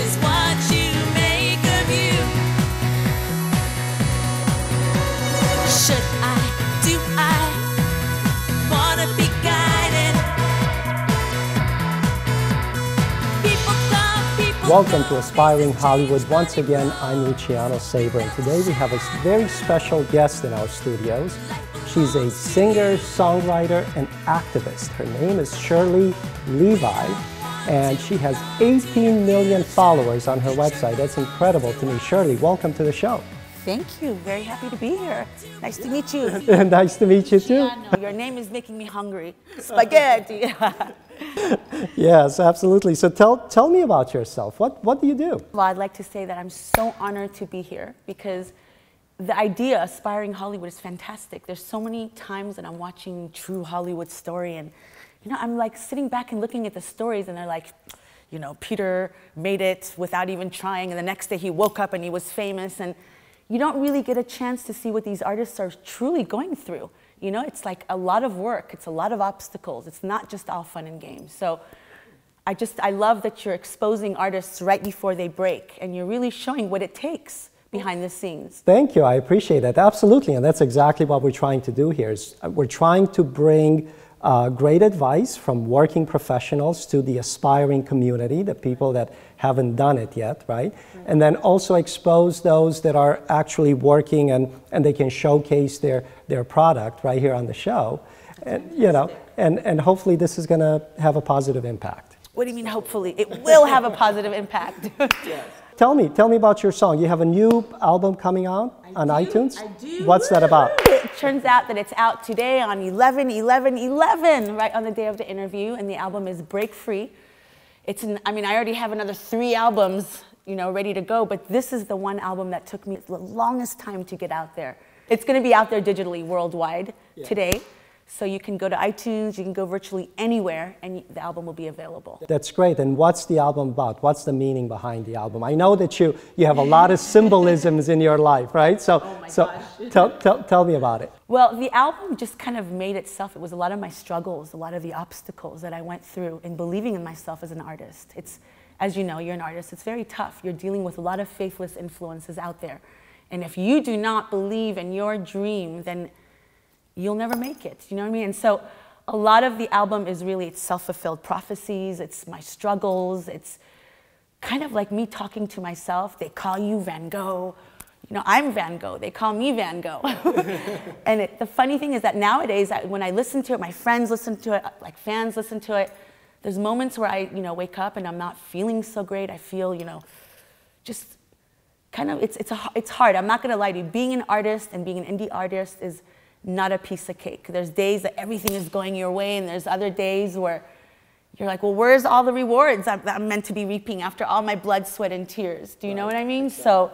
is what you make of you. Should I, do I wanna be guided? People come, people Welcome to Aspiring Hollywood. Once again, I'm Luciano Saber, and today we have a very special guest in our studios. She's a singer, songwriter, and activist. Her name is Shirley Levi, and she has 18 million followers on her website. That's incredible to me. Shirley, welcome to the show. Thank you. Very happy to be here. Nice to meet you. Nice to meet you too. Your name is making me hungry. Spaghetti. Yes, absolutely. So tell me about yourself. What do you do? Well, I'd like to say that I'm so honored to be here because the idea, Aspiring Hollywood, is fantastic. There's so many times that I'm watching true Hollywood story, and I'm like sitting back and looking at the stories, and they're like, Peter made it without even trying, and the next day he woke up and he was famous, and you don't really get a chance to see what these artists are truly going through. It's like a lot of work, it's a lot of obstacles. It's not just all fun and games. So I love that you're exposing artists right before they break, and you're really showing what it takes behind the scenes. Thank you, I appreciate that, absolutely, and that's exactly what we're trying to do here. We're trying to bring great advice from working professionals to the aspiring community, the people that haven't done it yet, right? And then also expose those that are actually working and they can showcase their product right here on the show. And, and hopefully this is gonna have a positive impact. What do you mean hopefully? It will have a positive impact. Yes. Tell me about your song. You have a new album coming out on iTunes? I do. What's that about? It turns out that it's out today on 11/11/11, right on the day of the interview, and the album is Break Free. I already have another 3 albums, ready to go, but this is the one album that took me the longest time to get out there. It's going to be out there digitally worldwide today. So you can go to iTunes, you can go virtually anywhere, and the album will be available. That's great. And what's the album about? What's the meaning behind the album? I know that you have a lot of symbolisms in your life, right? So, oh my gosh. Tell me about it. Well, the album just kind of made itself. It was a lot of my struggles, a lot of the obstacles that I went through in believing in myself as an artist. As you know, you're an artist. It's very tough. You're dealing with a lot of faithless influences out there. And if you do not believe in your dream, then you'll never make it, you know what I mean? And so a lot of the album is really, it's self-fulfilled prophecies, it's my struggles, it's kind of like me talking to myself. They call you Van Gogh, I'm Van Gogh, they call me Van Gogh. And the funny thing is that nowadays, when I listen to it, my friends listen to it, like fans listen to it, there's moments where I wake up and I'm not feeling so great. I feel, just kind of, it's hard. I'm not gonna lie to you. Being an artist and being an indie artist is not a piece of cake. There's days that everything is going your way, and there's other days where you're like, well, where's all the rewards I'm meant to be reaping after all my blood, sweat, and tears? Do you know what I mean? So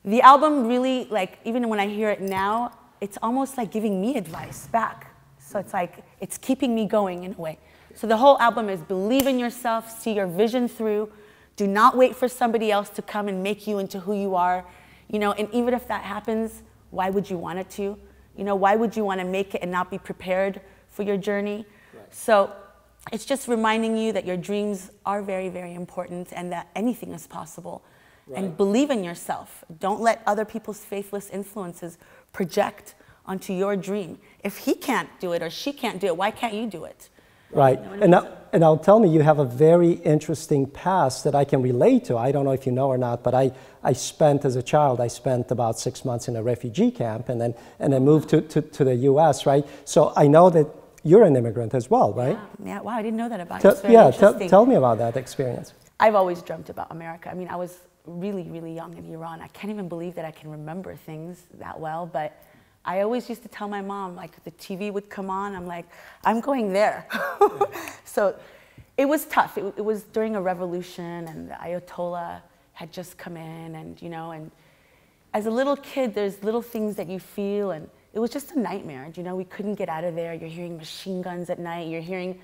the album really, even when I hear it now, it's almost like giving me advice back. So it's like, it's keeping me going in a way. So the whole album is believe in yourself, see your vision through, do not wait for somebody else to come and make you into who you are. And even if that happens, why would you want it to? Why would you want to make it and not be prepared for your journey? Right. So it's just reminding you that your dreams are very, very important and that anything is possible. Right. And believe in yourself. Don't let other people's faithless influences project onto your dream. If he can't do it or she can't do it, why can't you do it? Right. And now tell me, you have a very interesting past that I can relate to. I don't know if you know or not, but as a child, I spent about 6 months in a refugee camp and then moved to the US, right? So I know that you're an immigrant as well, right? Yeah. Wow, I didn't know that about you. Tell me about that experience. I've always dreamt about America. I was really, really young in Iran. I can't even believe that I can remember things that well, but I always used to tell my mom, the TV would come on, I'm like, I'm going there. So it was tough. It was during a revolution, and the Ayatollah had just come in, and as a little kid, there's little things that you feel, and it was just a nightmare. We couldn't get out of there. You're hearing machine guns at night. You're hearing,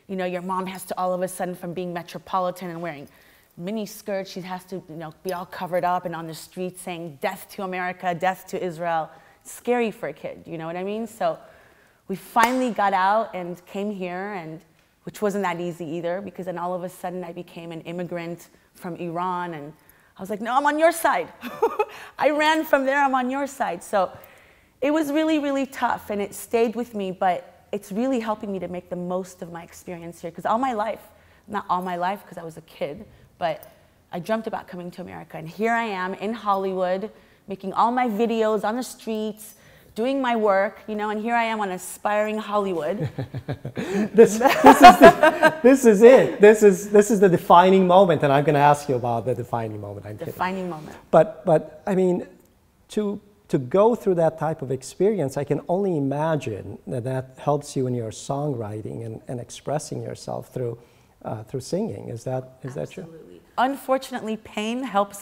your mom has to all of a sudden, from being metropolitan and wearing mini skirts, she has to, be all covered up and on the street saying, death to America, death to Israel. Scary for a kid, you know what I mean? So we finally got out and came here, and which wasn't that easy either, because then all of a sudden I became an immigrant from Iran, and I was like, no, I'm on your side. I ran from there, I'm on your side. So it was really, really tough, and it stayed with me, but it's really helping me to make the most of my experience here, because all my life, not all my life because I was a kid, but I dreamt about coming to America, and here I am in Hollywood, making all my videos on the streets, doing my work, you know, and here I am on Aspiring Hollywood. This is it. This is the defining moment, and I'm going to ask you about the defining moment. I'm kidding. Defining moment. But I mean, to go through that type of experience, I can only imagine that helps you in your songwriting and expressing yourself through singing. Is that true? Absolutely. Unfortunately, pain helps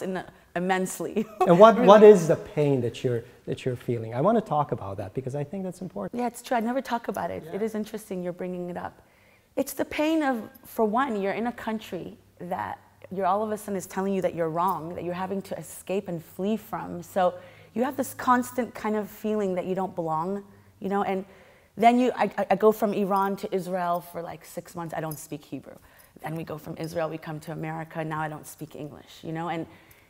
immensely. And what is the pain that you're feeling? I want to talk about that because I think that's important. Yeah, it's true. I never talk about it. Yeah. It is interesting you're bringing it up. It's the pain of, for one, you're in a country that you're all of a sudden is telling you that you're wrong, that you're having to escape and flee from. So you have this constant kind of feeling that you don't belong, you know. And then I go from Iran to Israel for like 6 months. I don't speak Hebrew. Then we go from Israel, we come to America. Now I don't speak English, you know. And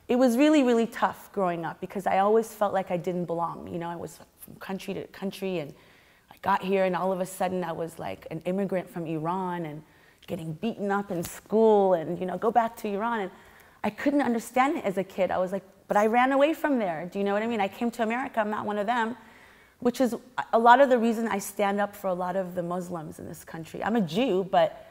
it was really, really tough growing up because I always felt like I didn't belong. You know, I was from country to country, and I got here, and all of a sudden I was like an immigrant from Iran and getting beaten up in school, and you know, go back to Iran. And I couldn't understand it as a kid. I was like, but I ran away from there. Do you know what I mean? I came to America. I'm not one of them, which is a lot of the reason I stand up for a lot of the Muslims in this country. I'm a Jew, but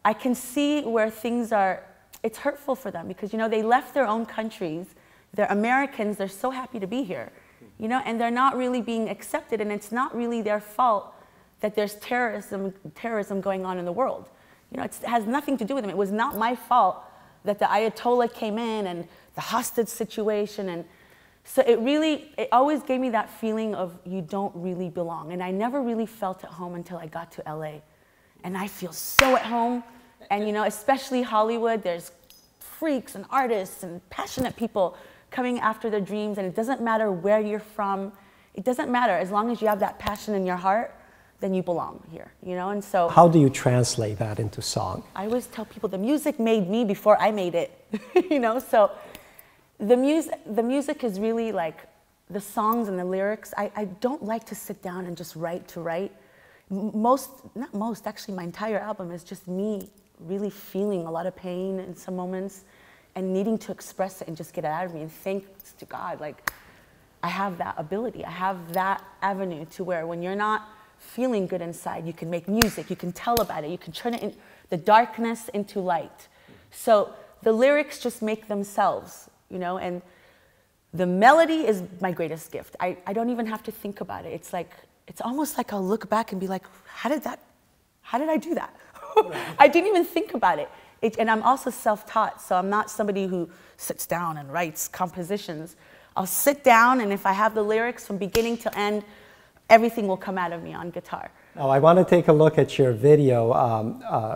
I can see where things are. It's hurtful for them because, you know, they left their own countries. They're Americans. They're so happy to be here, you know, and they're not really being accepted. And it's not really their fault that there's terrorism going on in the world. You know, it has nothing to do with them. It was not my fault that the Ayatollah came in and the hostage situation. And so it always gave me that feeling of you don't really belong. And I never really felt at home until I got to LA. And I feel so at home. And, you know, especially Hollywood, there's freaks and artists and passionate people coming after their dreams. And it doesn't matter where you're from. It doesn't matter. As long as you have that passion in your heart, then you belong here, you know? And so how do you translate that into song? I always tell people the music made me before I made it, you know? So the music is really like the songs and the lyrics. I don't like to sit down and just write to write. Actually my entire album is just me really feeling a lot of pain in some moments and needing to express it and just get it out of me, and thanks to God, like I have that ability. I have that avenue to where when you're not feeling good inside, you can make music, you can tell about it, you can turn it in the darkness into light. So the lyrics just make themselves, you know, and the melody is my greatest gift. I don't even have to think about it. It's like, it's almost like I'll look back and be like, how did I do that? I didn't even think about it. And I'm also self-taught, so I'm not somebody who sits down and writes compositions. I'll sit down, and if I have the lyrics from beginning to end, everything will come out of me on guitar. Now, I want to take a look at your video,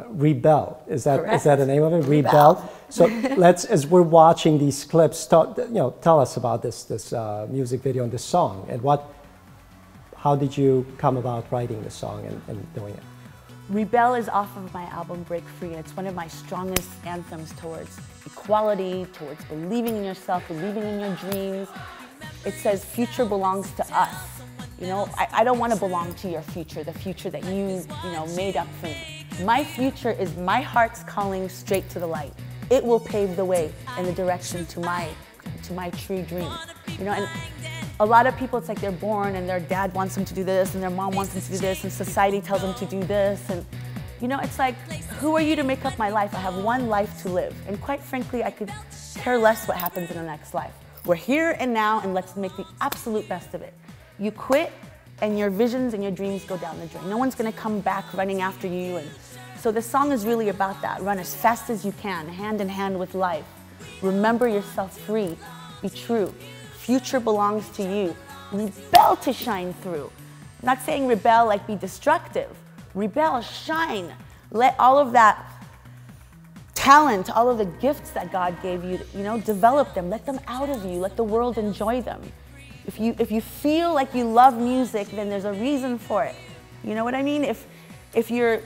Rebel. Is that the name of it? Rebel. So let's, as we're watching these clips, tell us about this music video and this song, and how did you come about writing the song and doing it? Rebel is off of my album Break Free, and it's one of my strongest anthems towards equality, towards believing in yourself, believing in your dreams. It says future belongs to us. You know, I don't want to belong to your future, the future that you made up for me. My future is my heart's calling straight to the light. It will pave the way in the direction to my true dream. You know, and a lot of people, it's like they're born and their dad wants them to do this and their mom wants them to do this and society tells them to do this. And, you know, it's like, who are you to make up my life? I have one life to live. And quite frankly, I could care less what happens in the next life. We're here and now, and let's make the absolute best of it. You quit and your visions and your dreams go down the drain. No one's gonna come back running after you. And so the song is really about that. Run as fast as you can, hand in hand with life. Remember yourself free, be true. Future belongs to you. Rebel to shine through. I'm not saying rebel like be destructive. Rebel, shine. Let all of that talent, all of the gifts that God gave you, develop them. Let them out of you. Let the world enjoy them. If you feel like you love music, then there's a reason for it. You know what I mean? If you're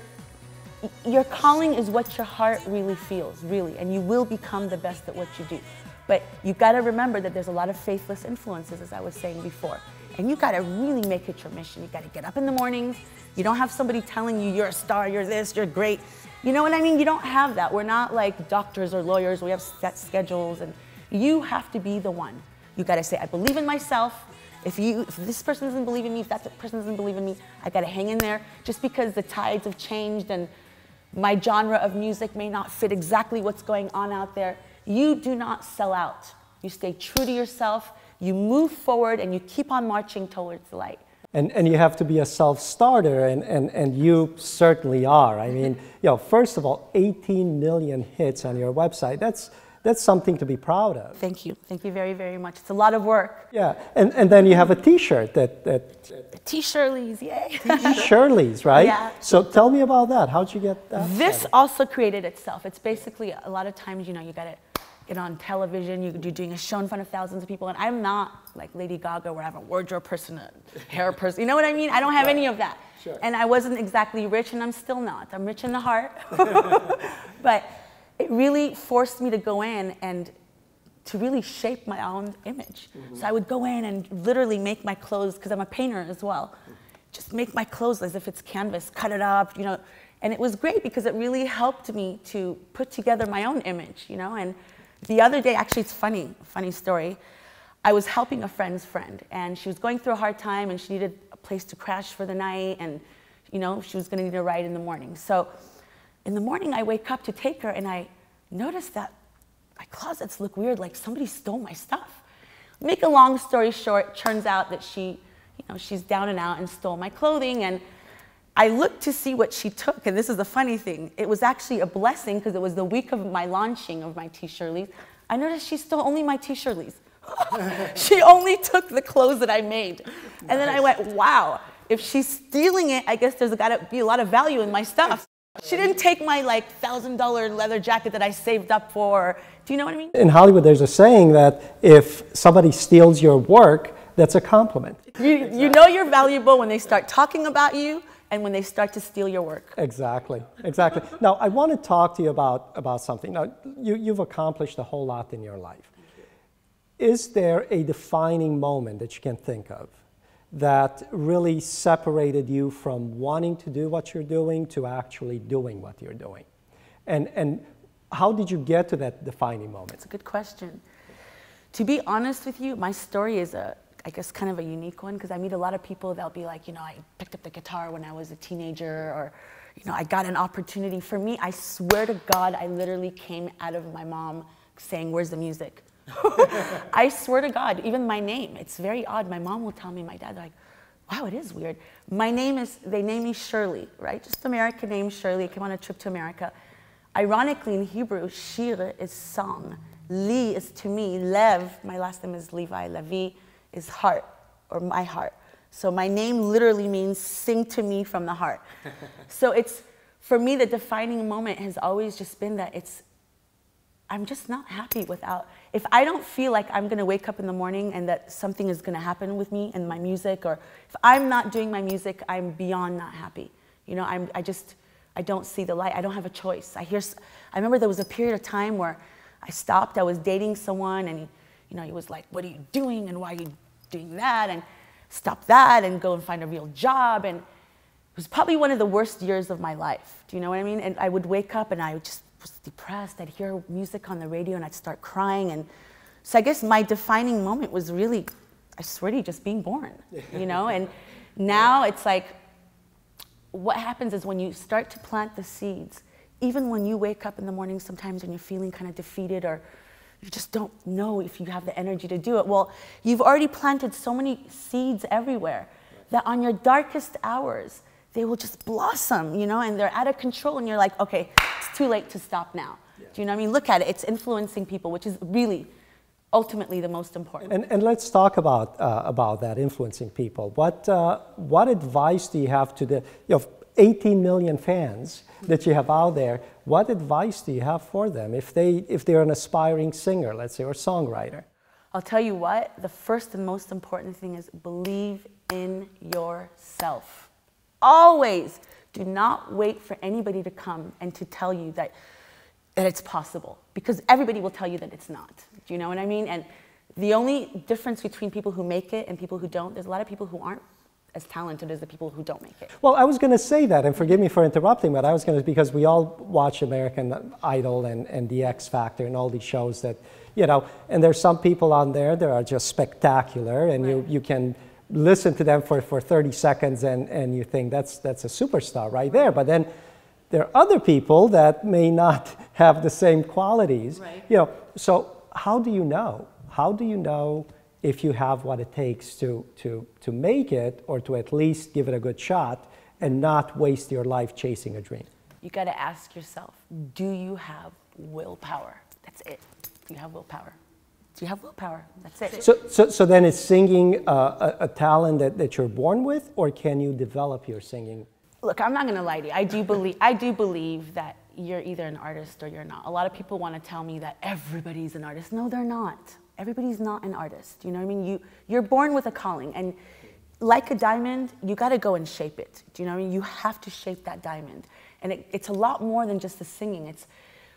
your calling is what your heart really feels, really, and you will become the best at what you do. But you got to remember that there's a lot of faithless influences, as I was saying before. And you got to really make it your mission. You got to get up in the mornings. You don't have somebody telling you you're a star, you're this, you're great. You know what I mean? You don't have that. We're not like doctors or lawyers. We have set schedules, and you have to be the one. You got to say, I believe in myself. If this person doesn't believe in me, if that person doesn't believe in me, I got to hang in there. Just because the tides have changed and my genre of music may not fit exactly what's going on out there, you do not sell out. You stay true to yourself, you move forward, and you keep on marching towards the light. And you have to be a self-starter, and you certainly are. I mean, first of all, 18 million hits on your website. That's something to be proud of. Thank you. Thank you very, very much. It's a lot of work. Yeah, and then you have a T-shirt T-Shirley's, yay. Shirley's, right? Yeah. So tell me about that. How'd you get that? This also created itself. It's basically, a lot of times, you got to get on television, you're doing a show in front of thousands of people, and I'm not like Lady Gaga where I have a wardrobe person, a hair person, you know what I mean? I don't have any of that. Sure. And I wasn't exactly rich, and I'm still not. I'm rich in the heart. But it really forced me to go in and to really shape my own image. Mm-hmm. So I would go in and literally make my clothes, because I'm a painter as well, just make my clothes as if it's canvas, cut it up, and it was great because it really helped me to put together my own image, and the other day, actually it's funny story, I was helping a friend's friend, and she was going through a hard time, and she needed a place to crash for the night, and she was gonna need a ride in the morning. So in the morning, I wake up to take her, and I noticed that my closets look weird, like somebody stole my stuff. Make a long story short, turns out that she's down and out and stole my clothing, and I looked to see what she took, and this is the funny thing. It was actually a blessing because it was the week of my launching of my T-Shirley's. I noticed she stole only my T-Shirley's. She only took the clothes that I made. And then I went, wow, if she's stealing it, I guess there's got to be a lot of value in my stuff. She didn't take my $1,000 leather jacket that I saved up for. Do you know what I mean? In Hollywood, there's a saying that if somebody steals your work, that's a compliment. You know you're valuable when they start talking about you and when they start to steal your work. Exactly. Now, I want to talk to you about something. Now, you've accomplished a whole lot in your life. Is there a defining moment that you can think of that really separated you from wanting to do what you're doing to actually doing what you're doing? And how did you get to that defining moment? It's a good question. To be honest with you, my story is I guess kind of a unique one, because I meet a lot of people that'll be like, I picked up the guitar when I was a teenager, or, I got an opportunity. For me, I swear to God, I literally came out of my mom saying, where's the music? I swear to God, even my name, it's very odd. My mom will tell me, my dad, they're like, wow, it is weird. They name me Shirley, right? Just American name, Shirley. I came on a trip to America. Ironically, in Hebrew, shir is song. Li is to me. Lev, my last name is Levi. Levi is heart, or my heart. So my name literally means sing to me from the heart. So for me, the defining moment has always just been that I'm just not happy if I don't feel like I'm gonna wake up in the morning and that something is gonna happen with me and my music, or if I'm not doing my music, I'm beyond not happy. I don't see the light. I don't have a choice. I remember there was a period of time where I stopped. I was dating someone, and he was like, what are you doing, and why are you doing that, and stop that, and go and find a real job. And it was probably one of the worst years of my life. Do you know what I mean? And I would wake up, and I just was depressed. I'd hear music on the radio, and I'd start crying. And so I guess my defining moment was really, I swear to you, just being born, And now it's like, what happens is when you start to plant the seeds, even when you wake up in the morning sometimes and you're feeling kind of defeated, or you just don't know if you have the energy to do it, well, you've already planted so many seeds everywhere that on your darkest hours, they will just blossom, and they're out of control, and you're like, okay, it's too late to stop now. Yeah. Do you know what I mean? Look at it. It's influencing people, which is really ultimately the most important. And let's talk about that, influencing people. What advice do you have to the 18 million fans that you have out there? What advice do you have for them if they're an aspiring singer, let's say, or songwriter? I'll tell you what, the first and most important thing is believe in yourself. Always. Do not wait for anybody to come and to tell you that it's possible, because everybody will tell you that it's not. Do you know what I mean? And the only difference between people who make it and people who don't, there's a lot of people who aren't as talented as the people who don't make it. Well, I was going to say that, and forgive me for interrupting, but I was going to, because we all watch American Idol and The X Factor and all these shows that, you know, and there's some people on there that are just spectacular, and Right. you can listen to them for 30 seconds and you think that's a superstar right there. But then there are other people that may not have the same qualities. Right. You know, so how do you know? How do you know if you have what it takes to make it, or to at least give it a good shot and not waste your life chasing a dream? You got to ask yourself, do you have willpower? That's it. Do you have willpower? Do you have willpower? That's it. So then is singing a talent that you're born with, or can you develop your singing? Look, I'm not going to lie to you. I do believe that you're either an artist or you're not. A lot of people want to tell me that everybody's an artist. No, they're not. Everybody's not an artist. You know what I mean? You're born with a calling, and like a diamond, you got to go and shape it. Do you know what I mean? You have to shape that diamond, and it's a lot more than just the singing. It's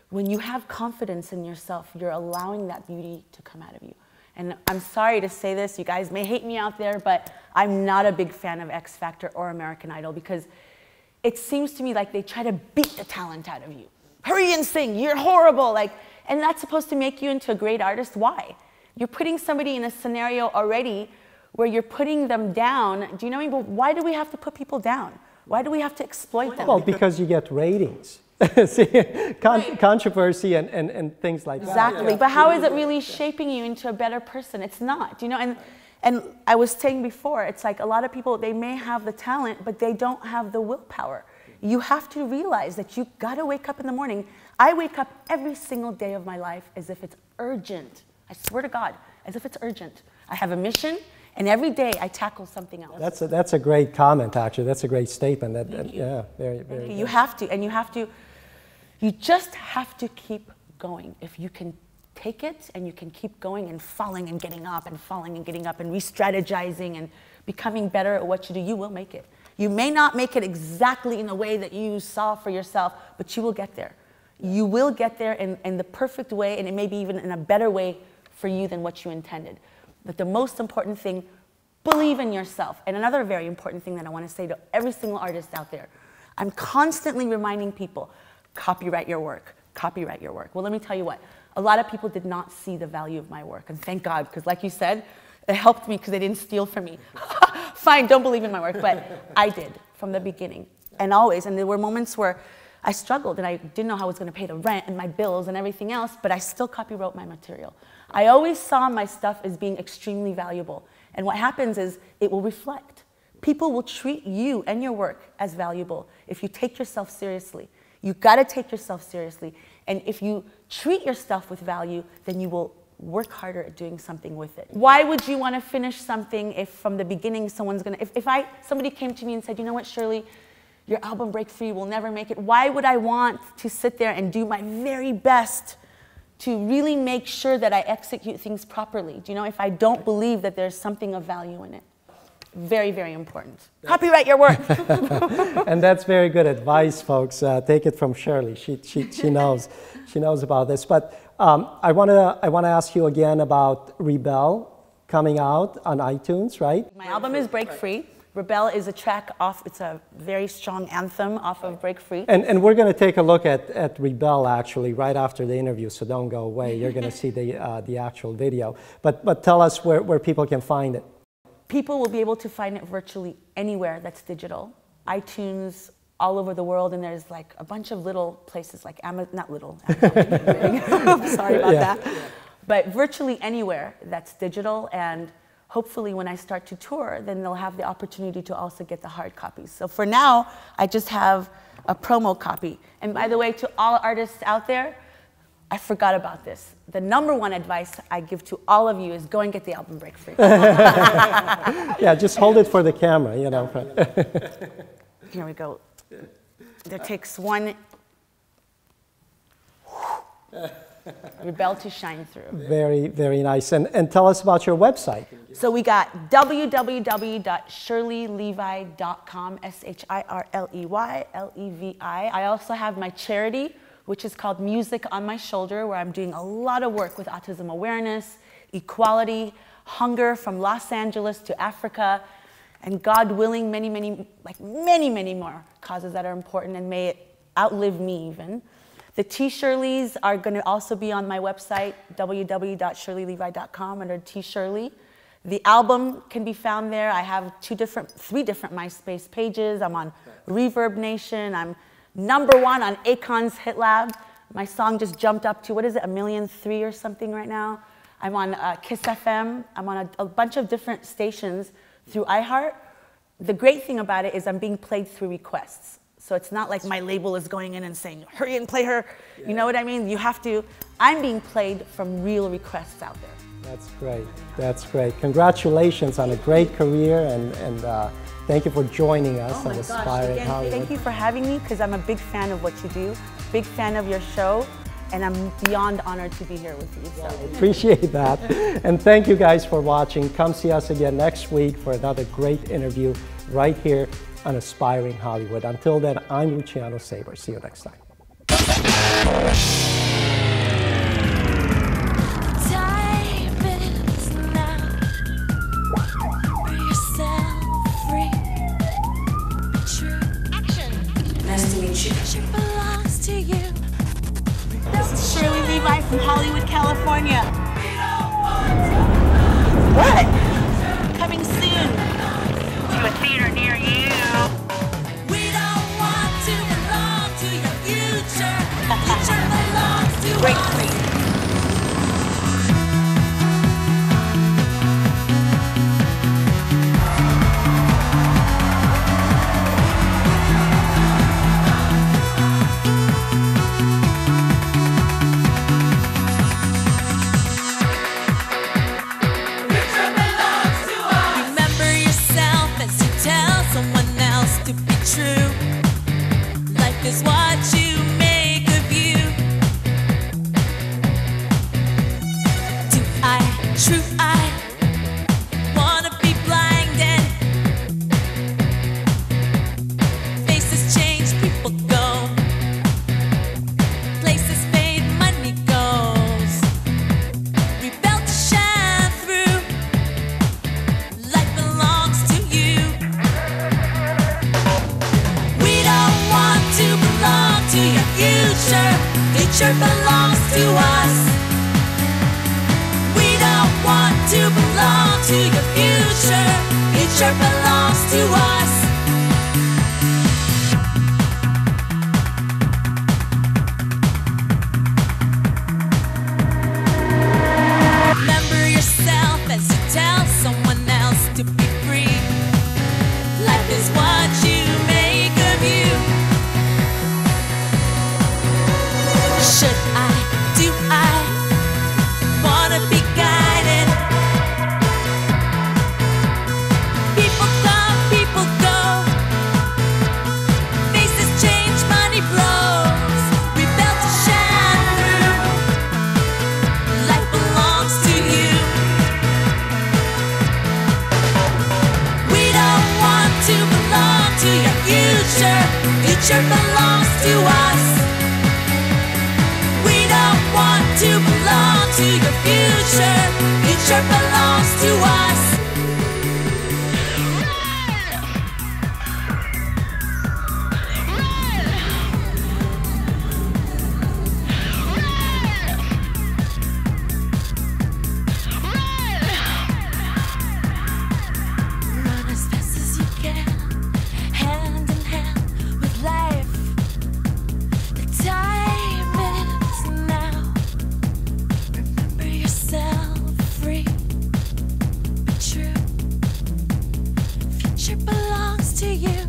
when you have confidence in yourself, you're allowing that beauty to come out of you. And I'm sorry to say this, you guys may hate me out there, but I'm not a big fan of X Factor or American Idol, because it seems to me like they try to beat the talent out of you. Hurry and sing, you're horrible. And that's supposed to make you into a great artist. Why? You're putting somebody in a scenario already where you're putting them down. Do you know what I mean? But why do we have to put people down? Why do we have to exploit them? Well, because you get ratings. See, controversy and things like that. Exactly. But how is it really shaping you into a better person? It's not. You know, and I was saying before, it's like a lot of people, they may have the talent, but they don't have the willpower. You have to realize that you got to wake up in the morning. I wake up every single day of my life as if it's urgent. I swear to God, as if it's urgent. I have a mission, and every day I tackle something else. That's a great comment, actually. That's a great statement. Yeah, very, very good. You have to, and you just have to keep going. If you can take it and you can keep going and falling and getting up and falling and getting up and re-strategizing and becoming better at what you do, you will make it. You may not make it exactly in the way that you saw for yourself, but you will get there. You will get there in the perfect way, and it may be even in a better way for you than what you intended. But the most important thing, believe in yourself. And another very important thing that I want to say to every single artist out there, I'm constantly reminding people, copyright your work, copyright your work. Well, let me tell you what, a lot of people did not see the value of my work, and thank God, because like you said, it helped me because they didn't steal from me. Fine, don't believe in my work, but I did from the beginning, and always, and there were moments where I struggled and I didn't know how I was going to pay the rent and my bills and everything else, but I still copywrote my material. I always saw my stuff as being extremely valuable, and what happens is it will reflect. People will treat you and your work as valuable if you take yourself seriously. You got to take yourself seriously, and if you treat your stuff with value, then you will work harder at doing something with it. Why would you want to finish something if from the beginning someone's going to, if somebody came to me and said, you know what, Shirley, your album Break Free will never make it. Why would I want to sit there and do my very best to really make sure that I execute things properly? Do you know, if I don't believe that there's something of value in it? Very, very important. Copyright your work. And that's very good advice, folks. Take it from Shirley. She knows about this. But I want to ask you again about Rebel coming out on iTunes, right? My album is Break Free. Rebel is a track off, it's a very strong anthem off of Break Free. And we're going to take a look at Rebel actually right after the interview, so don't go away. You're going to see the actual video. But tell us where people can find it. People will be able to find it virtually anywhere that's digital. iTunes, all over the world, and there's like a bunch of little places like Amazon, not little, I'm sorry about that. But virtually anywhere that's digital, and hopefully when I start to tour, then they'll have the opportunity to also get the hard copies. So for now, I just have a promo copy. And by the way, to all artists out there, I forgot about this. The #1 advice I give to all of you is go and get the album Break Free. Yeah, just hold it for the camera, you know. Here we go. There takes one Rebel to shine through. Very, very nice. And tell us about your website. So we got www.shirleylevi.com, SHIRLEYLEVI. I also have my charity, which is called Music on My Shoulder, where I'm doing a lot of work with autism awareness, equality, hunger from Los Angeles to Africa, and God willing, many more causes that are important, and may it outlive me even. The T-Shirleys are going to also be on my website, www.shirleylevi.com, under T-Shirley. The album can be found there. I have three different MySpace pages. I'm on Reverb Nation. I'm #1 on Akon's Hit Lab. My song just jumped up to, 1,000,003 or something right now. I'm on Kiss FM. I'm on a bunch of different stations through iHeart. The great thing about it is I'm being played through requests. So it's not like my label is going in and saying, hurry and play her. Yeah. You know what I mean? You have to, I'm being played from real requests out there. That's great. That's great. Congratulations on a great career, and thank you for joining us on Aspiring Hollywood. Thank you for having me, because I'm a big fan of what you do, big fan of your show, and I'm beyond honored to be here with you. So. I appreciate that. And thank you guys for watching. Come see us again next week for another great interview right here on Aspiring Hollywood. Until then, I'm Luciano Saber. See you next time. Belongs to you. This is Shirley Levi from Hollywood, California. What? Coming soon to a theater near you. We don't want to belong to your future. Future belongs to Great us. screen. Is what you make of you. Do I, true I, wanna be blinded? Faces change, people go. Places fade, money goes. Rebel to shine through. Life belongs to you. We don't want to belong to your future. Future belongs to us. We don't want to belong to your future. Future belongs to us. Remember yourself as you tell someone else to be free. Life is what you make of you. Should I, do I wanna be guided? People come, people go. Faces change, money blows. Rebel to shine through. Life belongs to you. We don't want to belong to your future. Future belongs to us. To belong to your future. Future belongs to us. Run as fast as you can, hand in hand with life. The time is now. Remember yourself free, be true. Future belongs to you.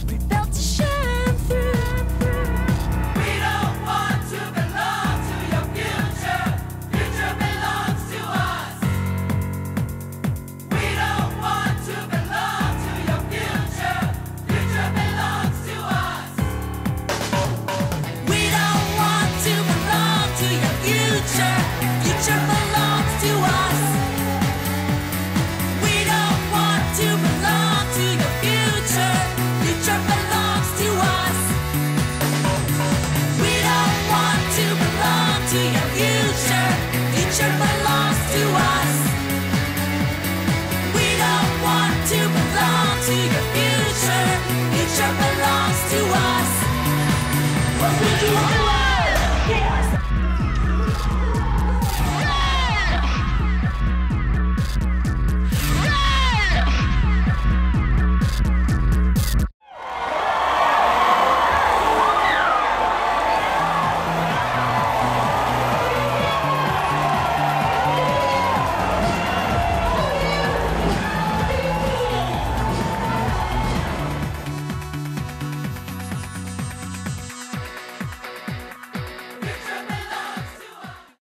Rebel to shine through. We don't want to belong to your future. Future belongs to us. We don't want to belong to your future. Future belongs to us. We don't want to belong to your future. Future belongs to us. future. Future belongs to us. We don't want to belong to your future. Future belongs to us. What would you